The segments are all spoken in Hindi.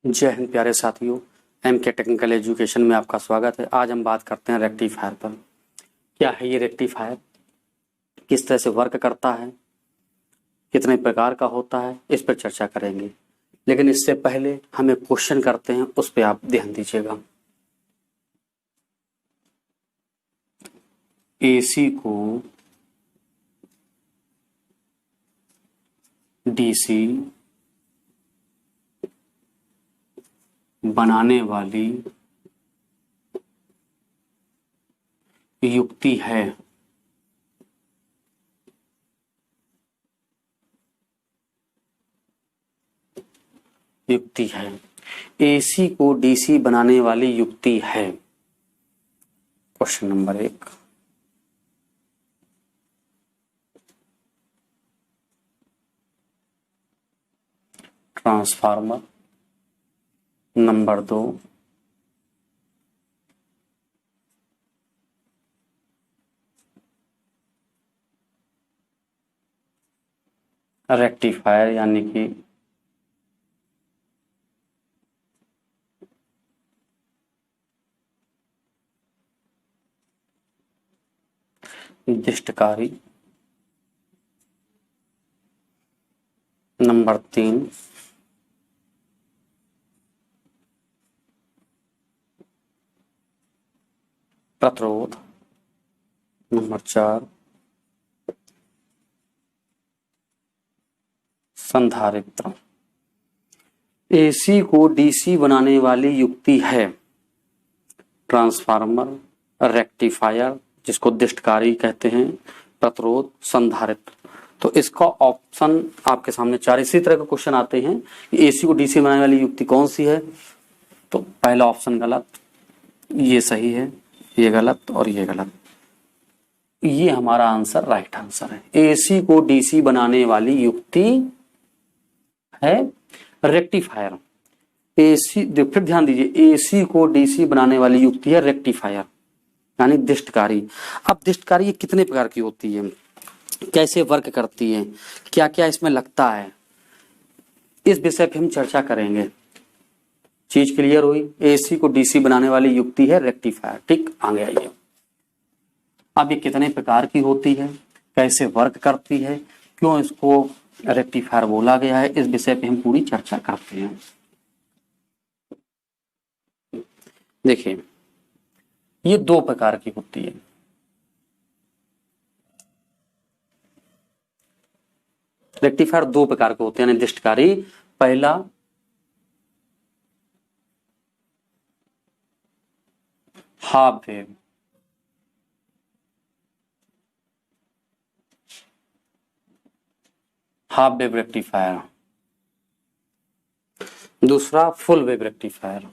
जय हिंद प्यारे साथियों, एमके टेक्निकल एजुकेशन में आपका स्वागत है। आज हम बात करते हैं रेक्टिफायर पर। क्या है ये रेक्टिफायर, किस तरह से वर्क करता है, कितने प्रकार का होता है, इस पर चर्चा करेंगे। लेकिन इससे पहले हम एक क्वेश्चन करते हैं, उस पर आप ध्यान दीजिएगा। एसी को डीसी बनाने वाली युक्ति है। एसी को डीसी बनाने वाली युक्ति है। Question number 1। Transformer. Number 2, rectifier यानी कि दिष्टकारी। नंबर 3, प्रतिरोध। नंबर 4, संधारित्र। एसी को डीसी बनाने वाली युक्ति है ट्रांसफार्मर, रेक्टिफायर जिसको दिष्टकारी कहते हैं, प्रतिरोध, संधारित्र। तो इसका ऑप्शन आपके सामने 4 इसी तरह के क्वेश्चन आते हैं कि एसी को डीसी बनाने वाली युक्ति कौन सी है। तो पहला ऑप्शन गलत, ये सही है, ये गलत और ये गलत। ये हमारा आंसर राइट आंसर है। एसी को डीसी बनाने वाली युक्ति है रेक्टिफायर। एसी, फिर ध्यान दीजिए, एसी को डीसी बनाने वाली युक्ति है रेक्टिफायर यानी दिष्टकारी। अब दिष्टकारी ये कितने प्रकार की होती है, कैसे वर्क करती है, क्या क्या इसमें लगता है, इस विषय पे हम चर्चा करेंगे। चीज क्लियर हुई? एसी को डीसी बनाने वाली युक्ति है रेक्टिफायर। ठीक, आगे आइए। अब ये कितने प्रकार की होती है, कैसे वर्क करती है, क्यों इसको रेक्टिफायर बोला गया है, इस विषय पे हम पूरी चर्चा करते हैं। देखिए, ये 2 प्रकार की होती है। रेक्टिफायर 2 प्रकार के होते हैं यानी दिष्टकारी। पहला half wave, half wave rectifier. दूसरा full wave rectifier.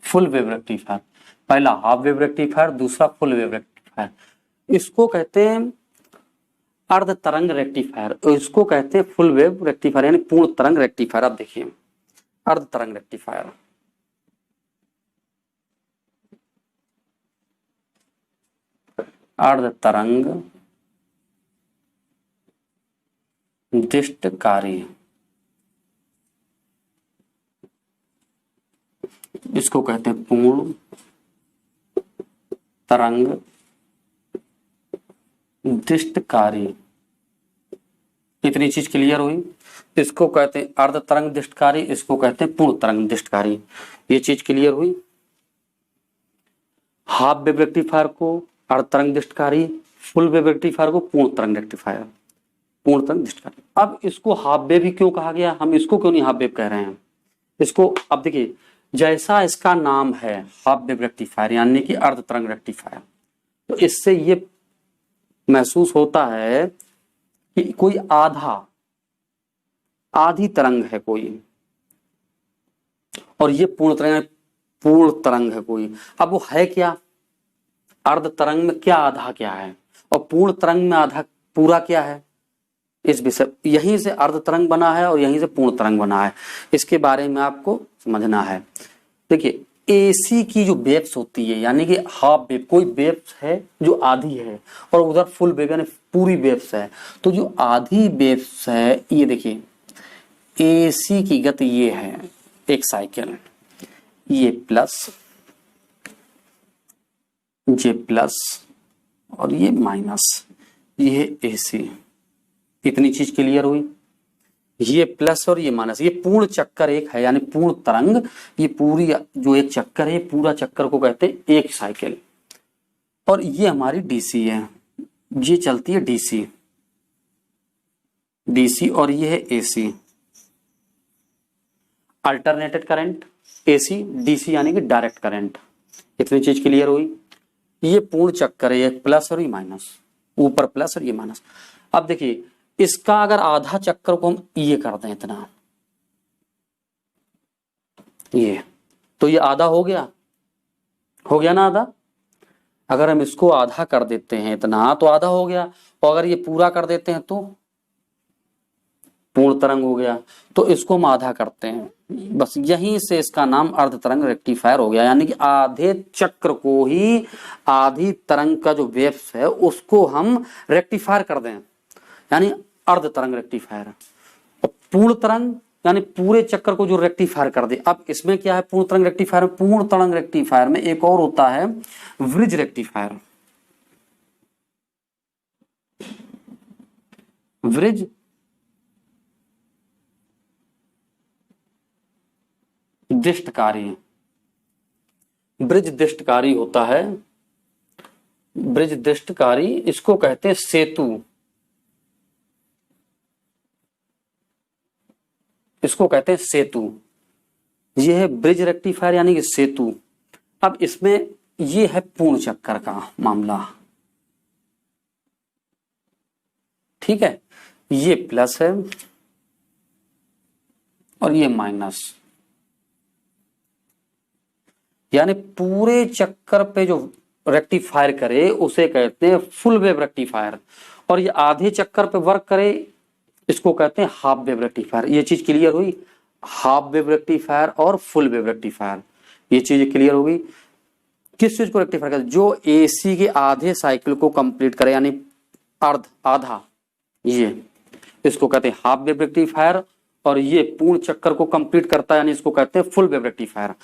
Full wave rectifier, पहला हाफ वेव रेक्टिफायर, दूसरा फुल वेव रेक्टिफायर। इसको कहते हैं अर्ध तरंग रेक्टिफायर, इसको कहते हैं फुल वेव रेक्टिफायर यानी पूर्ण तरंग रेक्टिफायर। अब देखिए, अर्ध तरंग रेक्टिफायर, अर्ध तरंग दिष्टकारी, इसको कहते हैं पूर्ण तरंग दिष्टकारी। इतनी चीज क्लियर हुई? इसको कहते हैं अर्ध तरंग दिष्टकारी, इसको कहते हैं पूर्ण तरंग दिष्टकारी। ये चीज क्लियर हुई? हाफ वेव रेक्टिफायर को अर्ध तरंग दिष्टकारी, फुल वेव रेक्टिफायर को पूर्ण तरंग रेक्टिफायर, पूर्ण तरंग दिष्टकारी। अब इसको हाफ वेव ही क्यों कहा गया, हम इसको क्यों नहीं हाफ वेव कह रहे हैं इसको? अब देखिए, जैसा इसका नाम है हाफ वेव रेक्टिफायर यानी कि अर्ध तरंग रेक्टिफायर, तो इससे ये महसूस होता है कि कोई आधी तरंग है कोई, और ये पूर्ण तरंग है कोई। अब वो है क्या? अर्ध तरंग में क्या आधा क्या है, और पूर्ण तरंग में आधा पूरा क्या है, इस विषय, यहीं से अर्ध तरंग बना है और यहीं से पूर्ण तरंग बना है। इसके बारे में आपको समझना है। देखिए, एसी की जो वेव्स होती है, यानी कि हाफ वेव, कोई वेव्स है जो आधी है और उधर फुल वेव यानी पूरी वेव्स है, तो जो आधी वेव्स है ये देखिए एसी की गति ये है एक साइकिल, ये प्लस, ये प्लस और ये माइनस, ये एसी। इतनी चीज क्लियर हुई। ये प्लस और ये माइनस, ये पूर्ण चक्कर एक है यानी पूर्ण तरंग, ये पूरी जो एक चक्कर है पूरा चक्कर को कहते हैं एक साइकिल। और ये हमारी डीसी है, ये चलती है डीसी, डीसी और ये है एसी, अल्टरनेटेड करंट, एसी डीसी यानी कि डायरेक्ट करंट। इतनी चीज क्लियर हुई। ये पूर्ण चक्कर है, एक प्लस और ये माइनस, ऊपर प्लस और ये माइनस। अब देखिए इसका अगर आधा चक्कर को हम ये कर दें इतना, ये तो ये आधा हो गया ना आधा। अगर हम इसको आधा कर देते हैं इतना तो आधा हो गया, और अगर ये पूरा कर देते हैं तो पूर्ण तरंग हो गया। तो इसको हम आधा करते हैं, बस यहीं से इसका नाम अर्ध तरंग रेक्टिफायर हो गया, यानी कि आधे चक्र को ही, आधी तरंग का जो वेव्स है उसको हम रेक्टिफायर कर दें, यानी अर्ध तरंग रेक्टिफायर। और पूर्ण तरंग यानी पूरे चक्कर को जो रेक्टिफायर कर दे। अब इसमें क्या है पूर्ण तरंग रेक्टिफायर में, पूर्ण तरंग रेक्टिफायर में एक और होता है ब्रिज रेक्टिफायर। ब्रिज दिष्टकारी, ब्रिज दिष्टकारी होता है, ब्रिज दिष्टकारी इसको कहते हैं सेतु, इसको कहते हैं सेतु। यह है ब्रिज रेक्टिफायर यानी कि सेतु। अब इसमें यह है पूर्ण चक्कर का मामला, ठीक है, ये प्लस है और ये माइनस, यानी पूरे चक्कर पे जो रेक्टिफायर करे उसे कहते हैं फुल वेव रेक्टिफायर, और ये आधे चक्कर पे वर्क करे इसको कहते हैं हाफ वेव रेक्टिफायर। ये चीज क्लियर हुई, हाफ वेव रेक्टिफायर और फुल वेव रेक्टिफायर, ये चीज क्लियर होगी। किस चीज को रेक्टिफायर करते हैं? जो एसी के आधे साइकिल को कंप्लीट करे यानी अर्ध आधा, ये इसको कहते हैं हाफ वेव रेक्टिफायर, और ये पूर्ण चक्कर को कंप्लीट करता है यानी इसको कहते हैं फुल वेव रेक्टिफायर।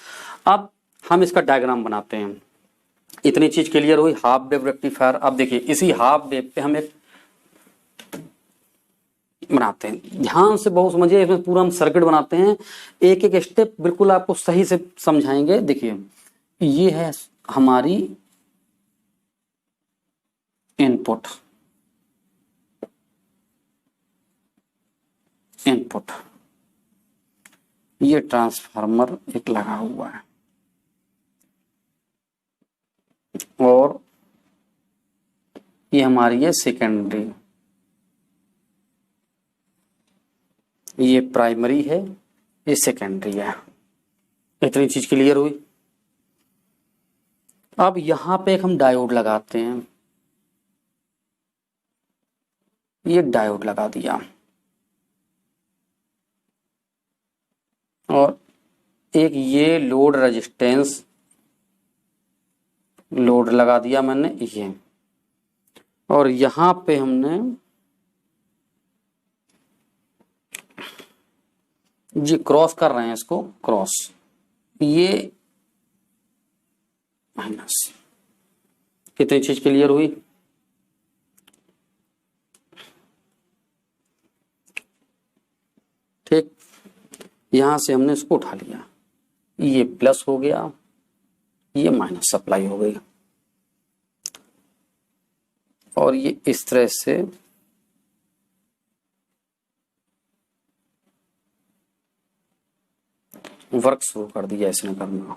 अब हम इसका डायग्राम बनाते हैं। इतनी चीज क्लियर हुई, हाफ वेव रेक्टिफायर। अब देखिए इसी हाफ वेव पे हम एक बनाते हैं, ध्यान से बहुत समझिए, इसमें पूरा हम सर्किट बनाते हैं, एक एक स्टेप बिल्कुल आपको सही से समझाएंगे। देखिए ये है हमारी इनपुट, इनपुट, ये ट्रांसफार्मर एक लगा हुआ है, और ये हमारी है सेकेंडरी, ये प्राइमरी है, ये सेकेंडरी है। इतनी चीज क्लियर हुई। अब यहां पे एक हम डायोड लगाते हैं, ये डायोड लगा दिया, और एक ये लोड रेजिस्टेंस लोड लगा दिया मैंने ये, और यहां पे हमने जी क्रॉस कर रहे हैं इसको, क्रॉस, ये माइनस। कितनी चीज क्लियर हुई? ठीक, यहां से हमने इसको उठा लिया, ये प्लस हो गया, ये माइनस सप्लाई हो गई, और ये इस तरह से वर्क शुरू कर दिया इसने करना,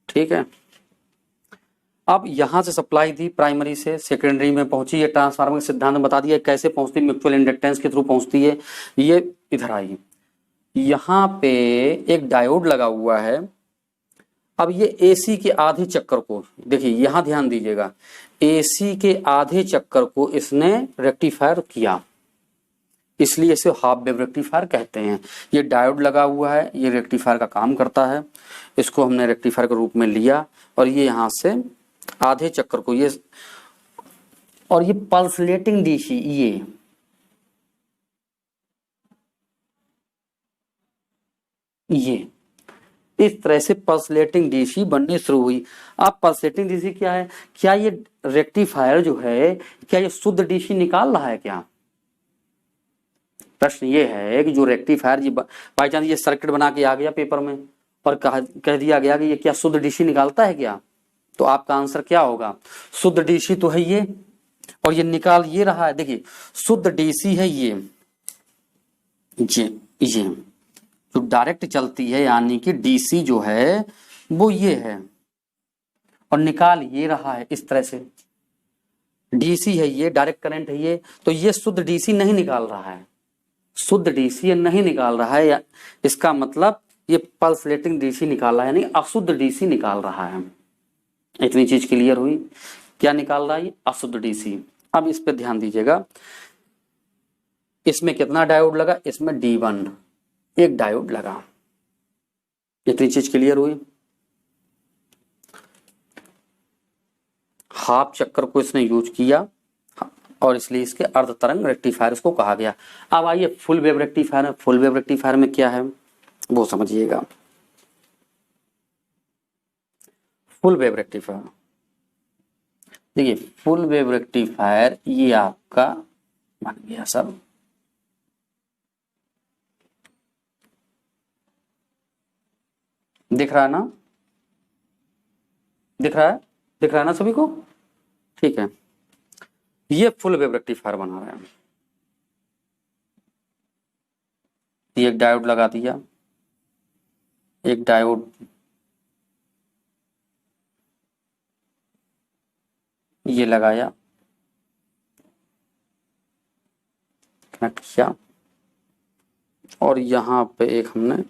ठीक है। अब यहां से सप्लाई दी प्राइमरी से सेकेंडरी में पहुंची, ये ट्रांसफार्मर के सिद्धांत में बता दिया कैसे पहुंचती, म्यूचुअल इंडक्टेंस के थ्रू पहुंचती है। ये इधर आई, यहां पे एक डायोड लगा हुआ है। अब ये एसी के आधे चक्कर को देखिए, यहां ध्यान दीजिएगा, एसी के आधे चक्कर को इसने रेक्टिफायर किया, इसलिए इसे हाफ वेव रेक्टिफायर कहते हैं। ये डायोड लगा हुआ है, ये रेक्टिफायर का काम करता है। इसको हमने रेक्टिफायर के रूप में लिया और ये यहाँ से आधे चक्कर को ये, और ये पल्सलेटिंग डीसी, ये इस तरह से पल्सलेटिंग डीसी बननी शुरू हुई। अब पल्सलेटिंग डीसी क्या है? क्या ये रेक्टिफायर जो है, क्या ये शुद्ध डीसी निकाल रहा है क्या? प्रश्न ये है कि जो रेक्टिफायर ये बाई चांस ये सर्किट बना के आ गया पेपर में और कह दिया गया कि ये क्या शुद्ध डीसी निकालता है क्या, तो आपका आंसर क्या होगा? शुद्ध डीसी तो है ये, और ये निकाल ये रहा है। देखिए शुद्ध डीसी है ये जो डायरेक्ट चलती है, यानी कि डीसी जो है वो ये है, और निकाल ये रहा है इस तरह से। डीसी है ये, डायरेक्ट करंट है ये, तो ये शुद्ध डीसी नहीं निकाल रहा है, शुद्ध डीसी नहीं निकाल रहा है, या इसका मतलब ये पल्सलेटिंग डीसी निकाल रहा है, यानी अशुद्ध डीसी निकाल रहा है। इतनी चीज क्लियर हुई? क्या निकाल रहा है? अशुद्ध डीसी। अब इस पे ध्यान दीजिएगा, इसमें कितना डायोड लगा? इसमें D1 एक डायोड लगा। इतनी चीज क्लियर हुई? हाफ चक्कर को इसने यूज किया और इसलिए इसके अर्ध तरंग रेक्टिफायर इसको कहा गया। अब आइए full wave rectifier. Full wave rectifier में क्या है वो समझिएगा। फुल वेव रेक्टिफायर, देखिए फुल वेव रेक्टिफायर ये आपका बन गया सब। दिख रहा है ना? दिख रहा है ना सभी को? ठीक है, ये फुल वेव रेक्टिफायर बना रहे हैं। ये एक डायोड लगा दिया, एक डायोड ये लगाया, कनेक्ट किया, और यहां पे एक हमने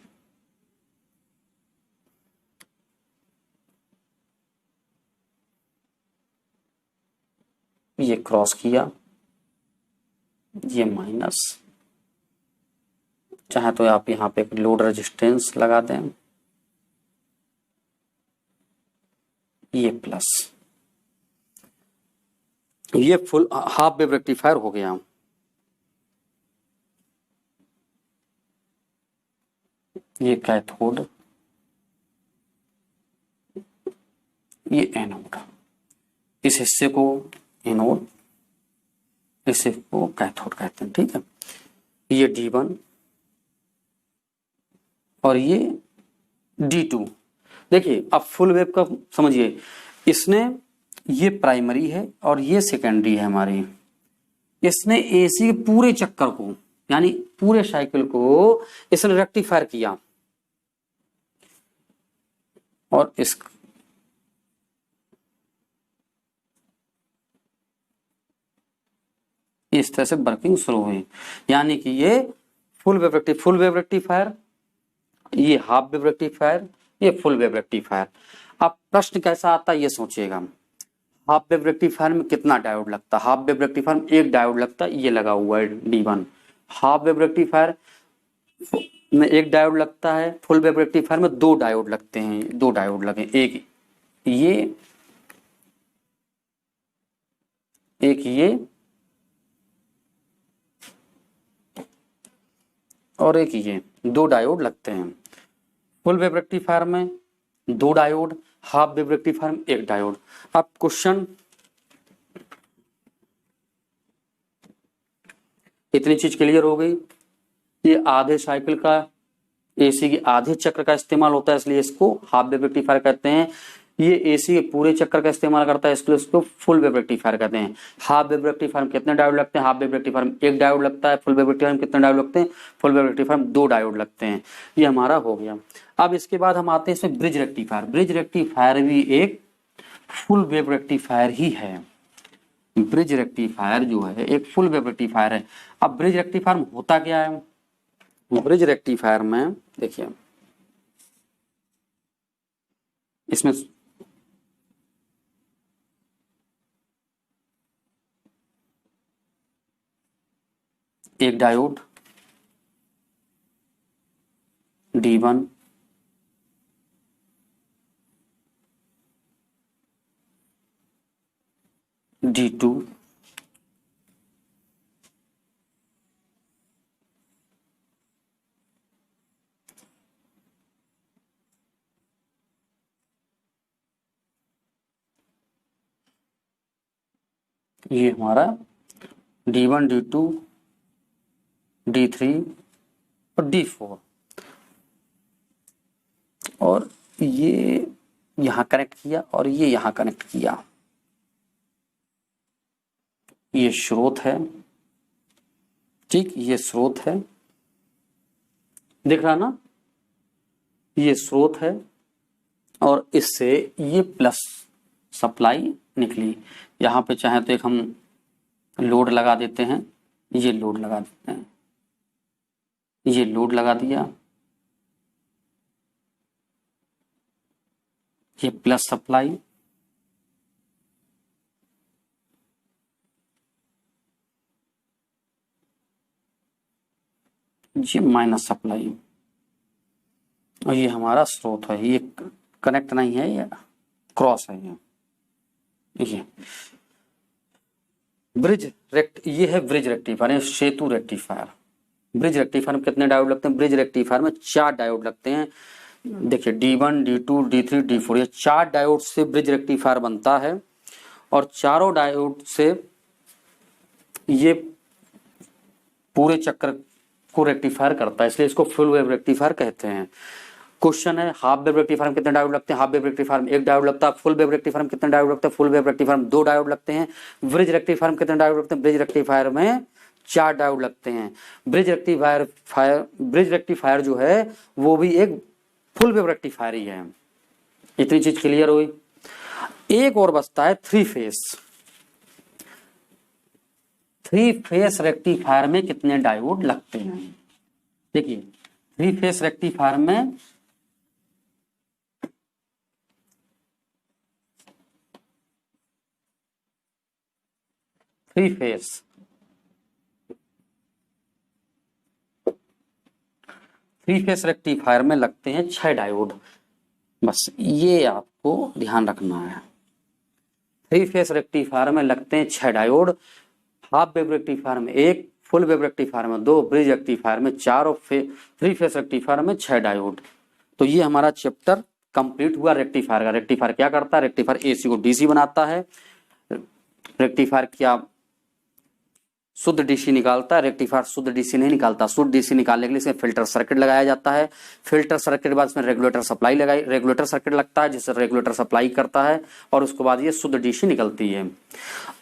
ये क्रॉस किया, ये माइनस, चाहे तो आप यहाँ पे लोड रेजिस्टेंस लगा दें, ये प्लस। ये फुल हाफ वेव रेक्टिफायर हो गया। ये कैथोड, ये एनोड, इस हिस्से को एनोड, इस हिस्से को कैथोड कहते हैं। ठीक है, ये D1 और ये D2। देखिए अब फुल वेव का समझिए, इसने ये प्राइमरी है और ये सेकेंडरी है हमारी। इसने एसी के पूरे चक्कर को, यानी पूरे साइकिल को इसने रेक्टिफायर किया, और इस तरह से वर्किंग शुरू हुई। यानी कि ये फुल वेव रेक्टिफायर, ये हाफ वेव रेक्टिफायर, ये फुल वेव रेक्टिफायर। अब प्रश्न कैसा आता है ये सोचिएगा। हाफ वेव रेक्टिफायर में कितना डायोड लगता है? हाफ वेव रेक्टिफायर में एक डायोड लगता है, ये लगा हुआ है D1। हाफ वेव रेक्टिफायर में एक डायोड लगता है, फुल वेव रेक्टिफायर में दो डायोड लगते हैं, दो डायोड लगे, एक ये और एक ये, दो डायोड लगते हैं। फुल वेव रेक्टिफायर में दो डायोड, हाफ वेव रेक्टिफायर में एक डायोड। अब क्वेश्चन, इतनी चीज क्लियर हो गई। ये आधे साइकिल का, एसी के आधे चक्र का इस्तेमाल होता है, इसलिए इसको हाफ वेव रेक्टिफायर कहते हैं। ये एसी के पूरे चक्कर का इस्तेमाल करता है, इसलिए इसको फुल वेव रेक्टिफायर कहते हैं। हाफ वेव रेक्टिफायर में कितने डायोड लगते हैं? हाफ वेव रेक्टिफायर में एक डायोड लगता है। फुल वेव रेक्टिफायर में कितने डायोड लगते हैं? फुल वेव रेक्टिफायर में दो डायोड लगते हैं। ये हमारा हो गया। अब इसके बाद हम आते हैं इसमें ब्रिज रेक्टिफायर। ब्रिज रेक्टिफायर भी एक फुल वेव रेक्टिफायर ही है। ब्रिज रेक्टिफायर जो है एक फुल वेव रेक्टिफायर है। अब ब्रिज रेक्टिफायर में होता क्या है? ब्रिज रेक्टिफायर में देखिए, इसमें एक डायोड D1 D2 ये हमारा D1 D2 D3 और D4 और ये यहां कनेक्ट किया और ये यहां कनेक्ट किया। ये स्रोत है, ठीक, ये स्रोत है, दिख रहा ना, ये स्रोत है और इससे ये प्लस सप्लाई निकली। यहाँ पे चाहे तो एक हम लोड लगा देते हैं, ये लोड लगा देते हैं, ये लोड लगा दिया, ये प्लस सप्लाई, ये माइनस सप्लाई और ये हमारा स्रोत है। ये कनेक्ट नहीं है, ये क्रॉस है। ये ये है ब्रिज रेक्टिफायर, सेतु रेक्टिफायर। ब्रिज रेक्टिफायर में कितने डायोड लगते हैं? ब्रिज रेक्टिफायर में 4 डायोड लगते हैं। देखिए D1 D2 D3 D4 ये 4 डायोड से ब्रिज रेक्टिफायर बनता है और चारों डायोड से ये पूरे चक्र को रेक्टिफायर करता है, इसलिए इसको फुल वेव रेक्टिफायर कहते हैं। क्वेश्चन है हाफ वेव रेक्टिफायर में कितने डायोड लगते हैं? हाफ वेव रेक्टिफायर में 1 डायोड लगता है। फुल वेव रेक्टिफायर में कितने डायोड लगते हैं? फुल वेव रेक्टिफायर में 2 डायोड लगते हैं। ब्रिज रेक्टिफायर में कितने डायोड लगते हैं? ब्रिज रेक्टिफायर में 4 डायोड लगते हैं। ब्रिज रेक्टिफायर जो है वो भी एक फुल वेव रेक्टिफायर ही है। इतनी चीज क्लियर हुई। एक और बचता है 3 फेस। 3 फेस रेक्टिफायर में कितने डायोड लगते हैं? देखिए 3 फेस रेक्टिफायर में 3 फेस रेक्टिफायर में लगते हैं 6 डायोड। बस ये आपको ध्यान रखना है। 3 फेस रेक्टिफायर में लगते हैं 6 डायोड, हाफ वेव रेक्टिफायर में 1, फुल वेव रेक्टिफायर में 2, ब्रिज रेक्टिफायर में 4 और 3 फेस रेक्टिफायर में 6 डायोड। तो ये हमारा चैप्टर कंप्लीट हुआ रेक्टिफायर का। रेक्टिफायर क्या करता है? रेक्टिफायर एसी को डीसी बनाता है। रेक्टिफायर क्या शुद्ध डीसी निकालता है? रेक्टिफायर शुद्ध डीसी नहीं निकालता। शुद्ध डीसी निकालने के लिए इसमें फिल्टर सर्किट लगाया जाता है। फिल्टर सर्किट के बाद इसमें रेगुलेटर सर्किट लगता है जिससे रेगुलेटर सप्लाई करता है और उसके बाद ये शुद्ध डीसी निकलती है।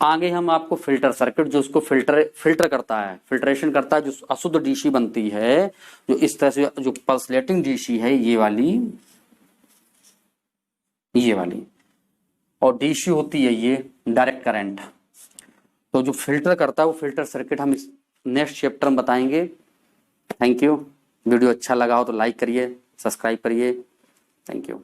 आगे हम आपको फिल्टर सर्किट जो उसको फिल्टर करता है, फिल्ट्रेशन करता है, जो अशुद्ध डीसी बनती है, जो इस तरह से जो पल्सलेटिंग डीसी है ये वाली और डीसी होती है ये डायरेक्ट करंट। तो जो फिल्टर करता है वो फिल्टर सर्किट हम इस नेक्स्ट चैप्टर में बताएंगे। Thank you. वीडियो अच्छा लगा हो तो लाइक करिए, सब्सक्राइब करिए। Thank you.